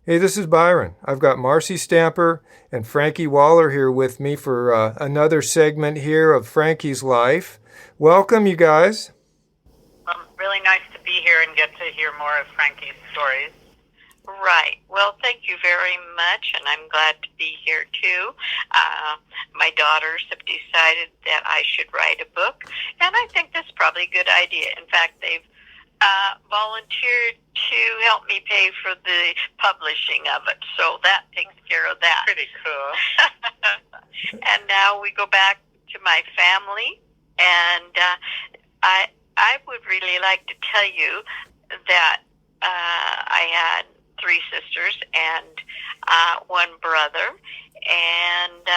Hey, this is Byron. I've got Marcy Stamper and Frankie Waller here with me for another segment here of Frankie's life. Welcome, you guys. Really nice to be here and get to hear more of Frankie's stories. Right. Well, thank you very much, and I'm glad to be here too. My daughters have decided that I should write a book, and I think that's probably a good idea. In fact, they've volunteered to help me pay for the publishing of it, so that takes care of that. Pretty cool. And now we go back to my family, and I would really like to tell you that I had three sisters and one brother, and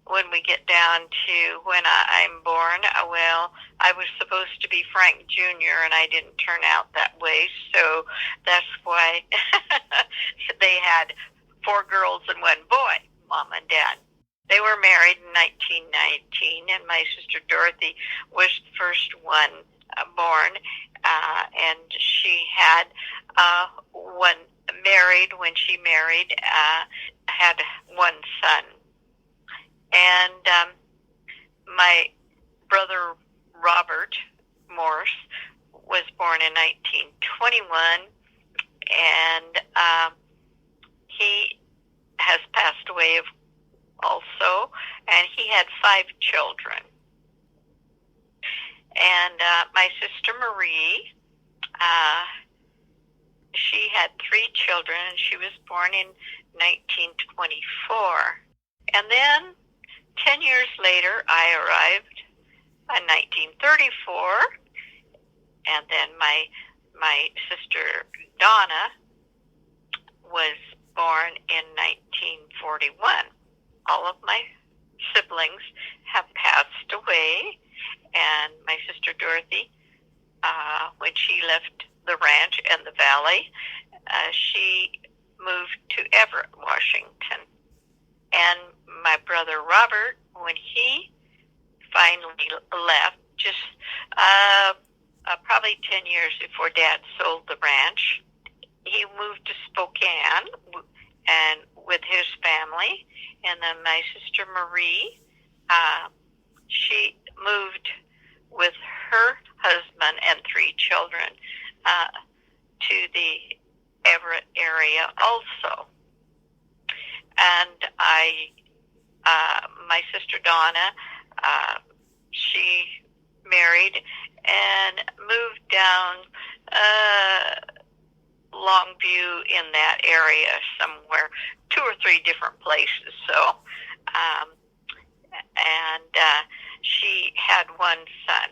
when we get down to when I'm born, well, I was supposed to be Frank Jr., and I didn't turn out that way, so that's why they had four girls and one boy, Mom and Dad. They were married in 1919, and my sister Dorothy was the first one born, and she had one married when she married, had one son. And my brother Robert Morse was born in 1921, and he has passed away also, and he had five children. And my sister Marie, she had three children, and she was born in 1924. And then 10 years later, I arrived in 1934, and then my sister Donna was born in 1941. All of my siblings have passed away, and my sister Dorothy, when she left the ranch and the valley, she moved to Everett, Washington. And my brother Robert, when he finally left, just probably 10 years before Dad sold the ranch, he moved to Spokane and with his family. And then my sister Marie, she moved with her husband and three children to the Everett area also. And my sister Donna, she married and moved down Longview in that area somewhere, two or three different places. So, and she had one son.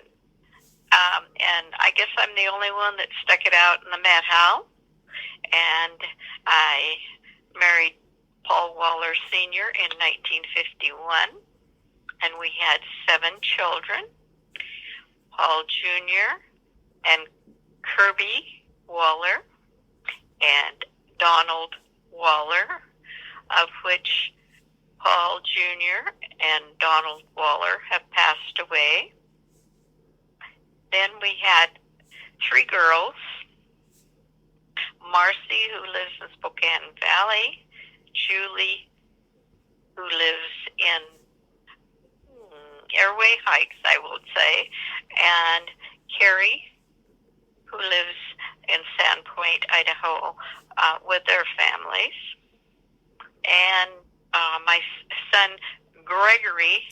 And I guess I'm the only one that stuck it out in the Methow. And I married Paul Waller Sr. in 1951, and we had seven children, Paul Jr. and Kirby Waller and Donald Waller, of which Paul Jr. and Donald Waller have passed away. Then we had three girls, Marcy, who lives in Spokane Valley, Julie, who lives in Airway Heights, I would say, and Carrie, who lives in Sandpoint, Idaho, with their families. And my son Gregory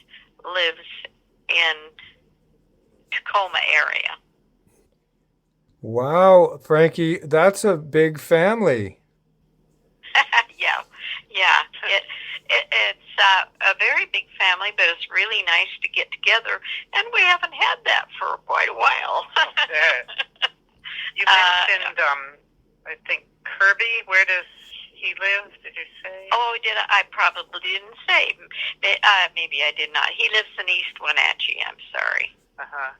lives in Tacoma area. Wow, Frankie, that's a big family. Yeah. It's a very big family, but it's really nice to get together, and we haven't had that for quite a while. You mentioned, I think, Kirby. Where does he live, did you say? Oh, I probably didn't say. Maybe I did not. He lives in East Wenatchee, I'm sorry. Uh-huh.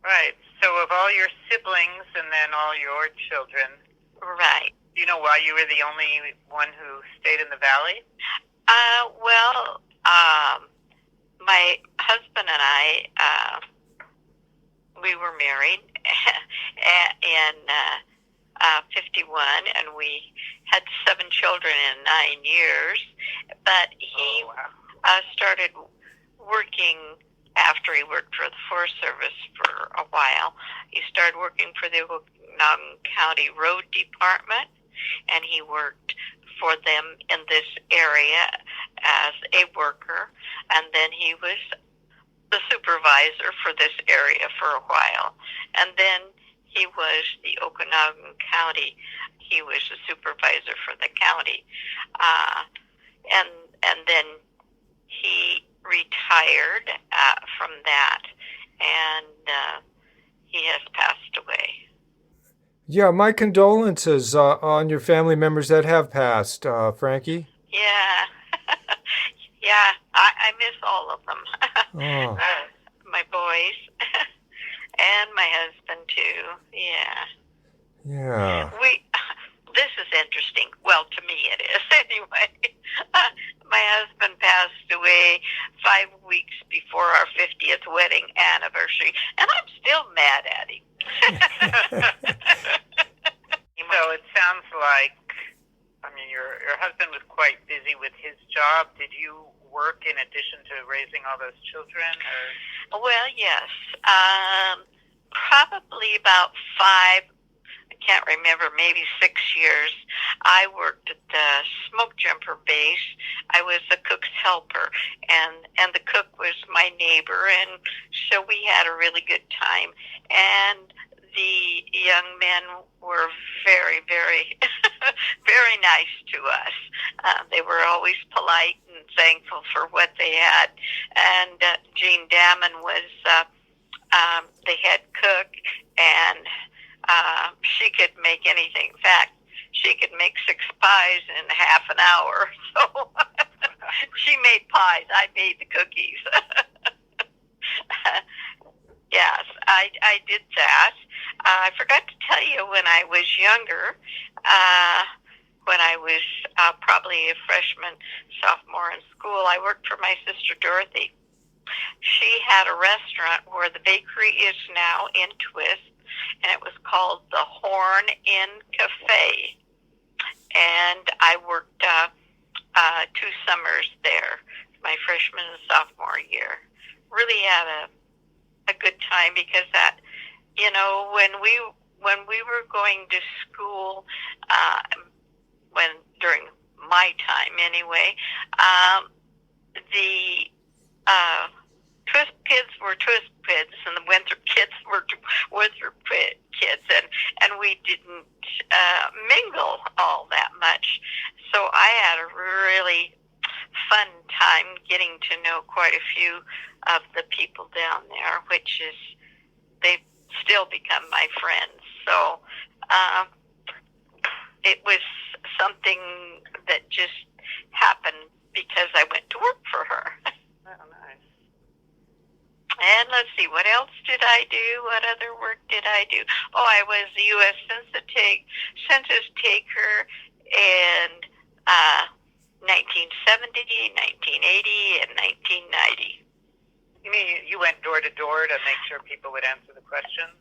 Right. So of all your siblings and then all your children. Right. Do you know why you were the only one who stayed in the valley? Well, my husband and I, we were married in 51, and we had seven children in 9 years. But he started working after he worked for the Forest Service for a while. He started working for the Okanagan County Road Department, and he worked for them in this area as a worker, and then he was the supervisor for this area for a while. And then he was the Okanagan County. He was the supervisor for the county. And then he retired from that, and he has passed away. Yeah, my condolences on your family members that have passed, Frankie. Yeah. Yeah, I miss all of them. Oh. My boys and my husband too. Yeah. Yeah. This is interesting. Well, to me it is anyway. My husband passed away 5 weeks before our 50th wedding anniversary, and I'm still mad at him. So it sounds like, I mean, your husband was quite busy with his job. Did you work in addition to raising all those children? Or? Well, yes. Probably about 5, I can't remember, maybe 6 years. I worked at the smoke jumper base. I was the cook's helper, and the cook was my neighbor, and so we had a really good time. And the young men were very, very, very nice to us. They were always polite and thankful for what they had. And Jean Damon was the head cook, and she could make anything. In fact, she could make 6 pies in half an hour. So she made pies. I made the cookies. Yes, I did that. I forgot to tell you, when I was younger, when I was probably a freshman, sophomore in school, I worked for my sister Dorothy. She had a restaurant where the bakery is now in Twist, and it was called the Horn Inn Cafe. And I worked 2 summers there, my freshman and sophomore year. Really had a good time, because that, you know, when we were going to school, during my time anyway, the Twist kids were Twist kids, and the Winthrop kids were Winthrop kids, and we didn't mingle all that much. So I had a really fun time getting to know quite a few of the people down there, which is, they've still become my friends. So it was something that just happened because I went to work for her. Oh, nice. And let's see, what else did I do? What other work did I do? Oh, I was the U.S. Census taker in 1970, 1980, and 1990. You mean you went door to door to make sure people would answer the questions?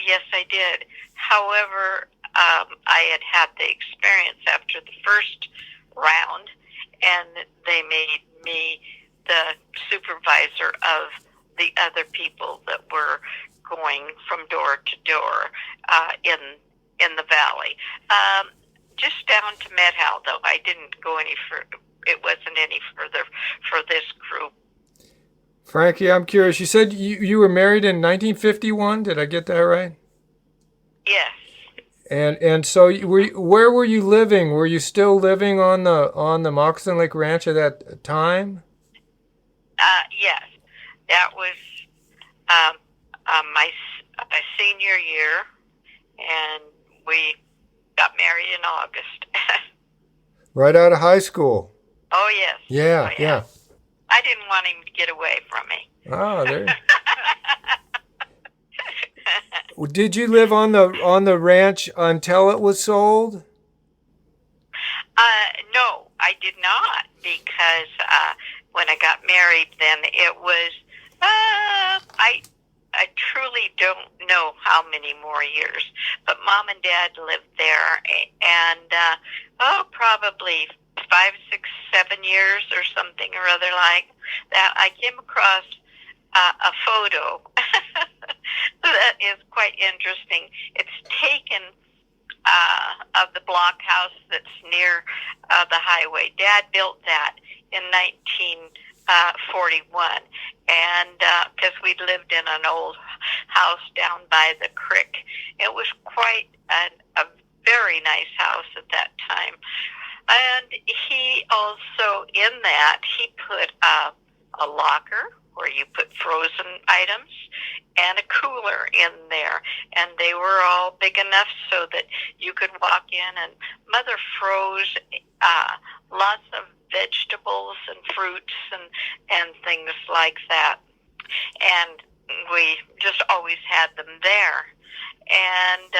Yes, I did. However, I had the experience after the first round, and they made me the supervisor of the other people that were going from door to door in the valley. Just down to Methow, though. I didn't go any further. It wasn't any further for this group. Frankie, I'm curious. You said you were married in 1951. Did I get that right? Yes. And so where were you living? Were you still living on the Moccasin Lake Ranch at that time? Yes. That was my senior year, and we got married in August. Right out of high school. Oh, yes. Yeah, oh, yes. yeah. I didn't want him to get away from me. Oh, there. Did you live on the ranch until it was sold? No, I did not, because when I got married, then it was I truly don't know how many more years, but Mom and Dad lived there, and probably 5, 6, 7 years or something or other like that. I came across a photo that is quite interesting. It's taken of the blockhouse that's near the highway. Dad built that in 1941, and because we'd lived in an old house down by the creek. It was quite a very nice house at that time. And he also, in that, he put a locker where you put frozen items and a cooler in there. And they were all big enough so that you could walk in, and Mother froze lots of vegetables and fruits and things like that. And we just always had them there. And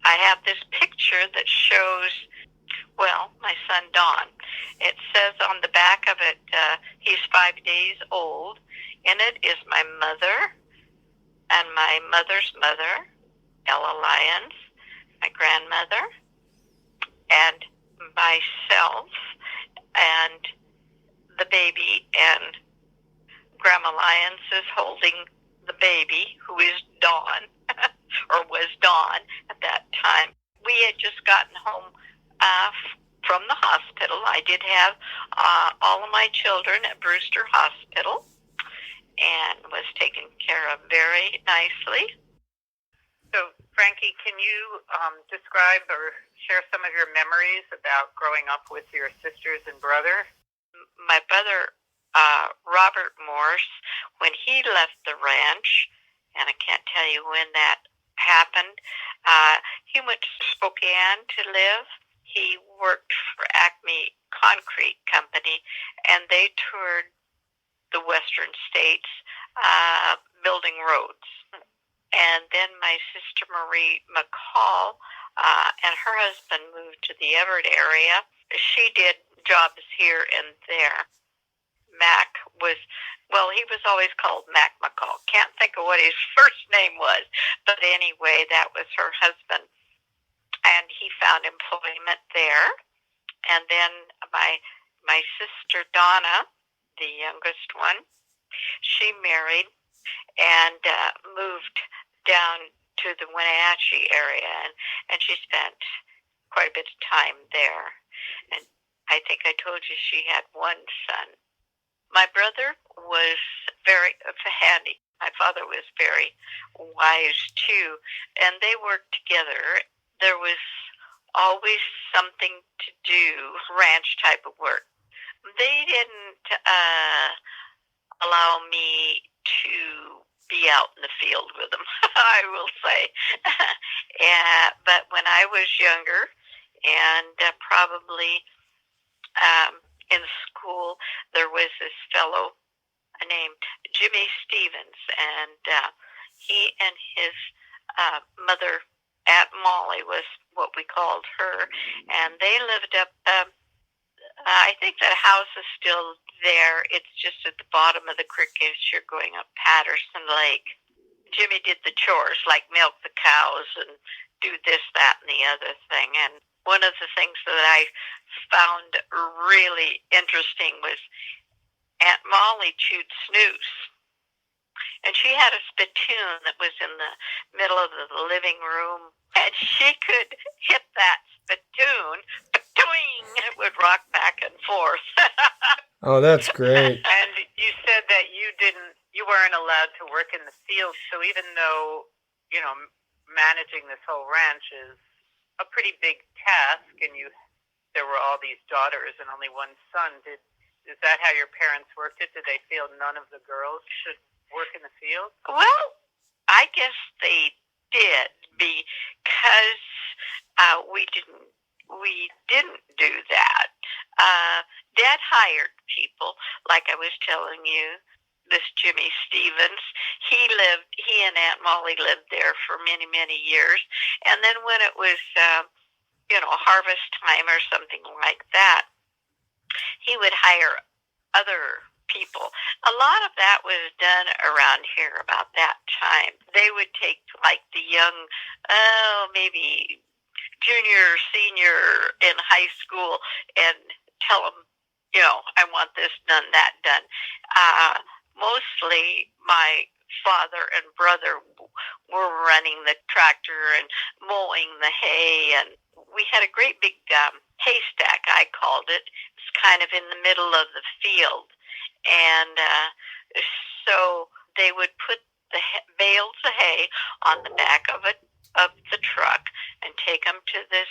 I have this picture that shows, well, my son Don. It says on the back of it, he's 5 days old. In it is my mother and my mother's mother, Ella Lyons, my grandmother, and myself, and the baby, and Grandma Lyons is holding the baby, who is Dawn, or was Dawn at that time. We had just gotten home from the hospital. I did have all of my children at Brewster Hospital and was taken care of very nicely. So, Frankie, can you describe or share some of your memories about growing up with your sisters and brother? My brother, Robert Morse, when he left the ranch, and I can't tell you when that happened, he went to Spokane to live. He worked for Acme Concrete Company, and they toured the western states building roads. And then my sister Marie McCall and her husband moved to the Everett area. She did jobs here and there. Mac was, well, he was always called Mac McCall. Can't think of what his first name was. But anyway, that was her husband. And he found employment there. And then my sister Donna, the youngest one, she married and moved down to the Wenatchee area, and she spent quite a bit of time there. And I think I told you she had one son. My brother was very handy. My father was very wise too, and they worked together. There was always something to do, ranch type of work. They didn't allow me to be out in the field with them, I will say. But when I was younger, and probably in school, there was this fellow named Jimmy Stevens, and he and his mother, Aunt Molly, was what we called her, and they lived up, I think that house is still there. It's just at the bottom of the creek as you're going up Patterson Lake. Jimmy did the chores, like milk the cows and do this, that, and the other thing. And one of the things that I found really interesting was Aunt Molly chewed snooze. And she had a spittoon that was in the middle of the living room, and she could hit that spittoon, ba-doing, it would rock back and forth. Oh, that's great. And you said that you weren't allowed to work in the field, so even though, managing this whole ranch is a pretty big task, and there were all these daughters and only one son, is that how your parents worked it? Did they feel none of the girls should work in the field? Well, I guess they did, because we didn't do that. Dad hired people, like I was telling you. This Jimmy Stevens, he and Aunt Molly lived there for many, many years. And then when it was, harvest time or something like that, he would hire other people. A lot of that was done around here about that time. They would take like the young, maybe junior, senior in high school and tell them, I want this done, that done. Mostly my father and brother were running the tractor and mowing the hay, and we had a great big haystack, I called it. It's kind of in the middle of the field, and so they would put the bales of hay on the back of the truck and take them to this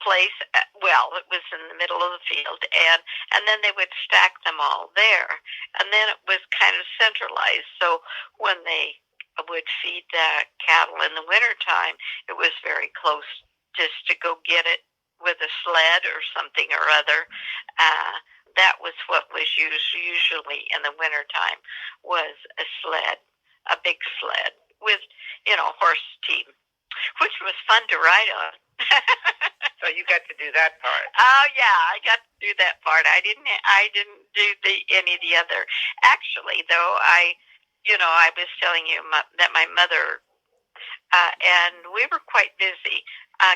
place. Well, it was in the middle of the field, and then they would stack them all there, and then it was kind of centralized. So when they would feed the cattle in the wintertime, it was very close just to go get it with a sled or something or other. That was what was used usually in the wintertime, was a sled, a big sled with, horse team, which was fun to ride on. So you got to do that part. Oh yeah, I got to do that part. I didn't do any of the other. Actually, though, I was telling you that my mother and we were quite busy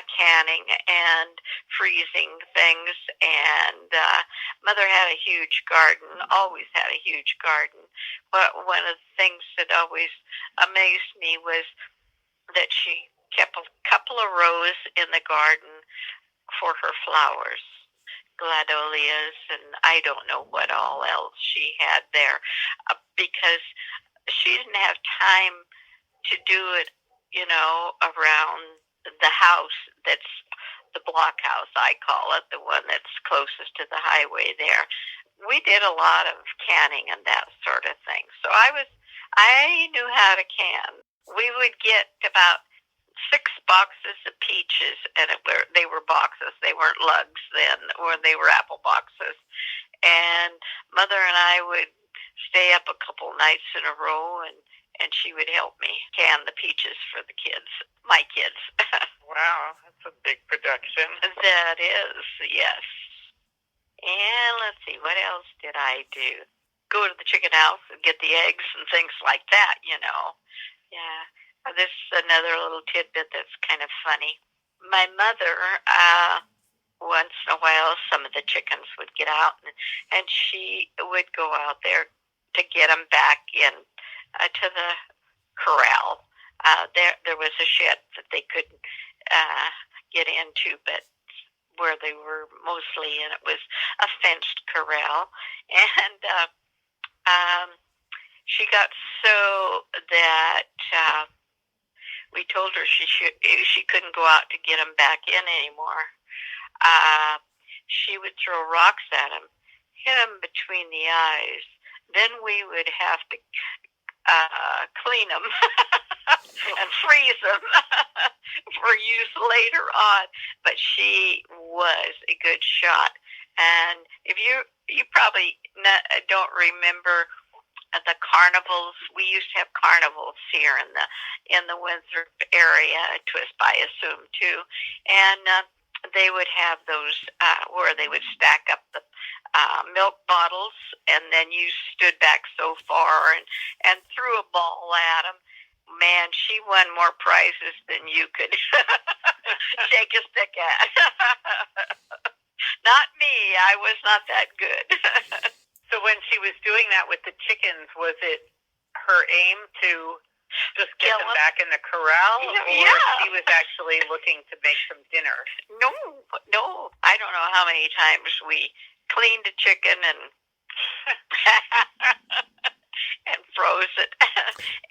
canning and freezing things, and Mother had a huge garden, always had a huge garden. But one of the things that always amazed me was that she kept a couple of rows in the garden for her flowers, gladiolus, and I don't know what all else she had there, because she didn't have time to do it, around the house that's the block house, I call it, the one that's closest to the highway there. We did a lot of canning and that sort of thing. So I knew how to can. We would get about 6 boxes of peaches, and they were boxes. They weren't lugs then, or they were apple boxes. And Mother and I would stay up a couple nights in a row, and she would help me can the peaches for the kids, my kids. Wow, that's a big production. That is, yes. And let's see, what else did I do? Go to the chicken house and get the eggs and things like that, Yeah. This is another little tidbit that's kind of funny. My mother, once in a while, some of the chickens would get out, and she would go out there to get them back in to the corral. There was a shed that they couldn't get into, but where they were mostly in, it was a fenced corral. And she got so that we told her she couldn't go out to get them back in anymore. She would throw rocks at him, hit him between the eyes. Then we would have to clean them and freeze them for use later on. But she was a good shot. And if you probably don't remember the carnivals. We used to have carnivals here in the Winthrop area, Twist, I assume too, and they would have those where they would stack up the milk bottles, and then you stood back so far and threw a ball at them. Man, she won more prizes than you could shake a stick at. Not me. I was not that good. So when she was doing that with the chickens, was it her aim to just get them back in the corral, or she was actually looking to make some dinner? No. I don't know how many times we cleaned a chicken and and froze it.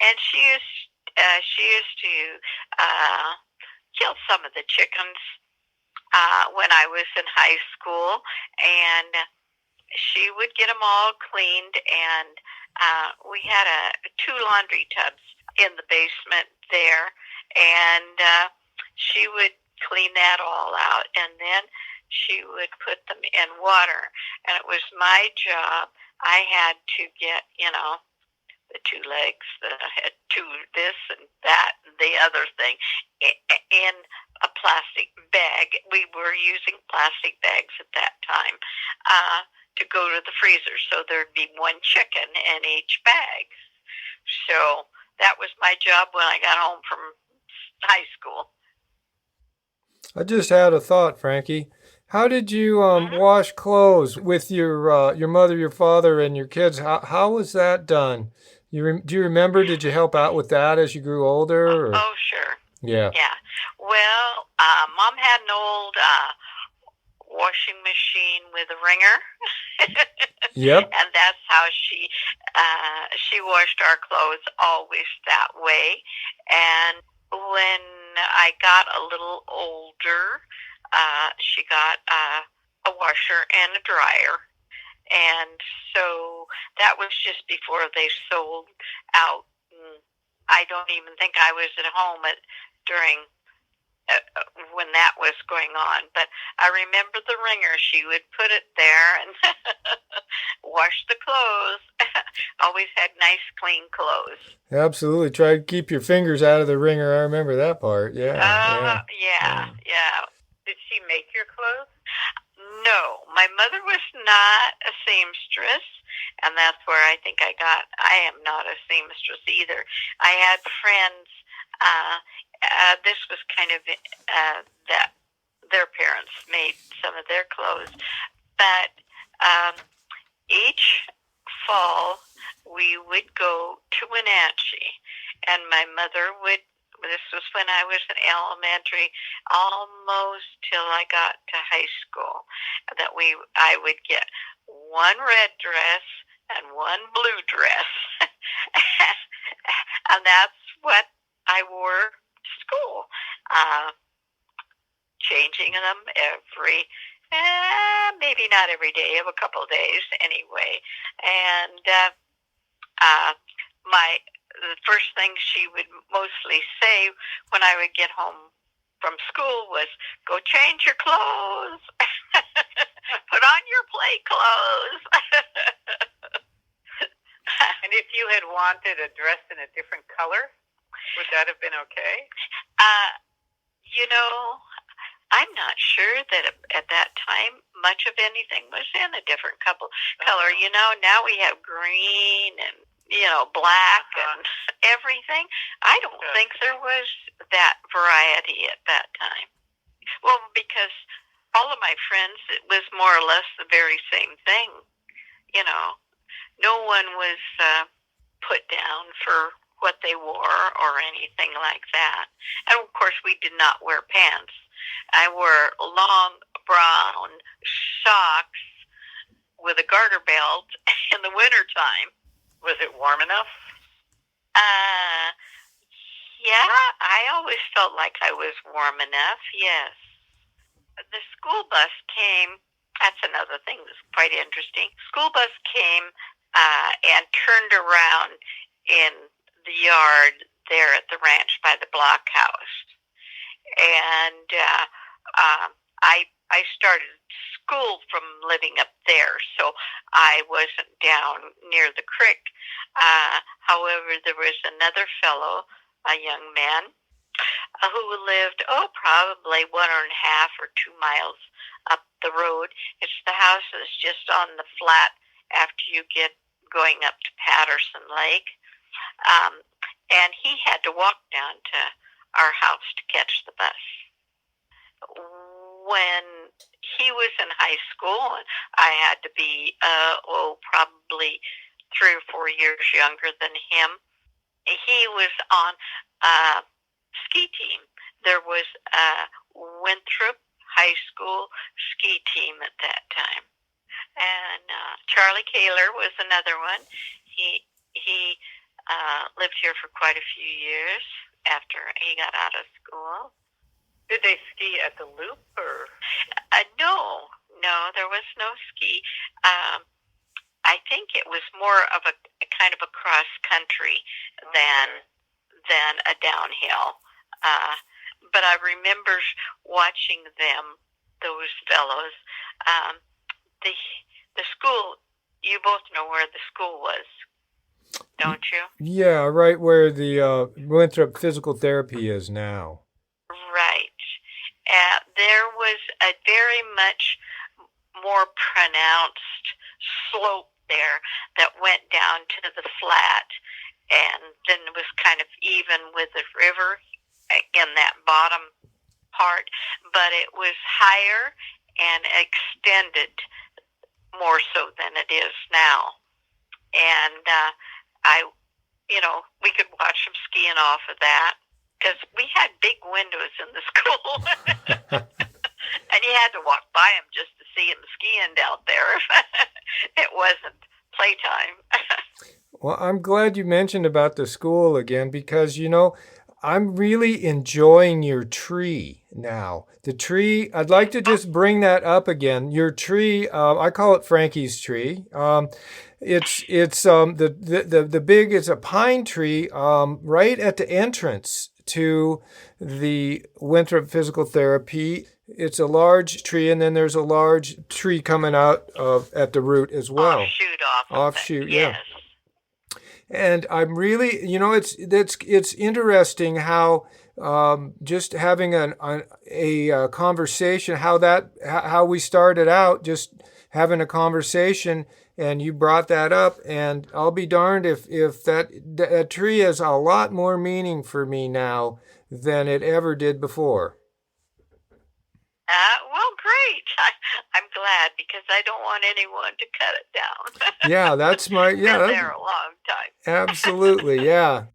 And she used to kill some of the chickens when I was in high school, and she would get them all cleaned, and we had 2 laundry tubs in the basement there, and she would clean that all out, and then she would put them in water, and it was my job. I had to get, the 2 legs, that I had 2 this and that and the other thing in a plastic bag. We were using plastic bags at that time. to go to the freezer. So there'd be one chicken in each bag. So that was my job when I got home from high school. I just had a thought, Frankie. How did you wash clothes with your mother, your father, and your kids? How was that done? Do you remember? Did you help out with that as you grew older? Or? Oh, sure. Yeah. Yeah. Well, Mom had an old washing machine with a wringer. Yep. And that's how she washed our clothes, always that way. And when I got a little older, she got a washer and a dryer. And so that was just before they sold out. I don't even think I was at home during when that was going on. But I remember the wringer. She would put it there and wash the clothes. Always had nice, clean clothes. Absolutely. Try to keep your fingers out of the wringer. I remember that part. Yeah. Yeah. Did she make your clothes? No, my mother was not a seamstress, and that's where I think I am not a seamstress either. I had friends, this was kind of that their parents made some of their clothes, but each fall we would go to Wenatchee, and my mother would. This was when I was in elementary, almost till I got to high school. I would get one red dress and one blue dress, and that's what I wore to school. Changing them maybe not every day, of a couple of days anyway, and the first thing she would mostly say when I would get home from school was, "Go change your clothes. Put on your play clothes." And if you had wanted a dress in a different color, would that have been okay? I'm not sure that at that time much of anything was in a different color. Now we have green and black and everything. I don't think there was that variety at that time. Well, because all of my friends, it was more or less the very same thing. No one was put down for what they wore or anything like that. And of course, we did not wear pants. I wore long brown socks with a garter belt in the wintertime. Was it warm enough? Yeah, I always felt like I was warm enough, yes. The school bus came, that's another thing that's quite interesting. School bus came and turned around in the yard there at the ranch by the blockhouse. And I started school from living up there, so I wasn't down near the creek. However, there was another fellow, a young man, who lived, probably 1.5 or 2 miles up the road. It's the house that's just on the flat after you get going up to Patterson Lake. And he had to walk down to our house to catch the bus. When he was in high school, I had to be, probably 3 or 4 years younger than him. He was on a ski team. There was a Winthrop High School ski team at that time. And Charlie Kaler was another one. He lived here for quite a few years after he got out of school. Did they ski at the Loop or? No, there was no ski. I think it was more of a kind of a cross country than a downhill. But I remember watching them, those fellows. The school, you both know where the school was, don't you? Yeah, right where the Winthrop Physical Therapy is now. Right. There was a very much more pronounced slope there that went down to the flat, and then it was kind of even with the river in that bottom part, but it was higher and extended more so than it is now. And we could watch them skiing off of that because we had big windows in the school. And you had to walk by them just to see them skiing down there if it wasn't playtime. Well, I'm glad you mentioned about the school again because, I'm really enjoying your tree now. The tree, I'd like to just bring that up again. Your tree, I call it Frankie's tree. It's a pine tree right at the entrance to the Winthrop Physical Therapy. It's a large tree, and then there's a large tree coming out at the root as well. Offshoot, yeah. Yes. And I'm really, it's interesting how just having a conversation, how we started out, just having a conversation, and you brought that up, and I'll be darned if that tree has a lot more meaning for me now than it ever did before. Well, great. I'm glad because I don't want anyone to cut it down. Yeah, that's my Been there a long time. Absolutely, yeah.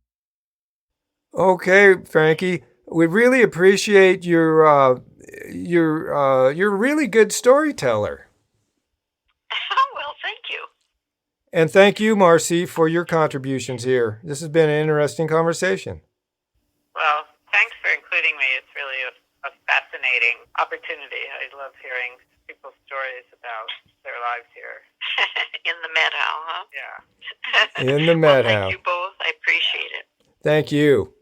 Okay, Frankie, we really appreciate you're a really good storyteller. Oh, well, thank you. And thank you, Marcy, for your contributions here. This has been an interesting conversation. Well, thanks for including me. It's really a fascinating opportunity. I love hearing people's stories about their lives here. In the Methow, huh? Yeah. In the Methow. Well, thank you both. I appreciate it. Thank you.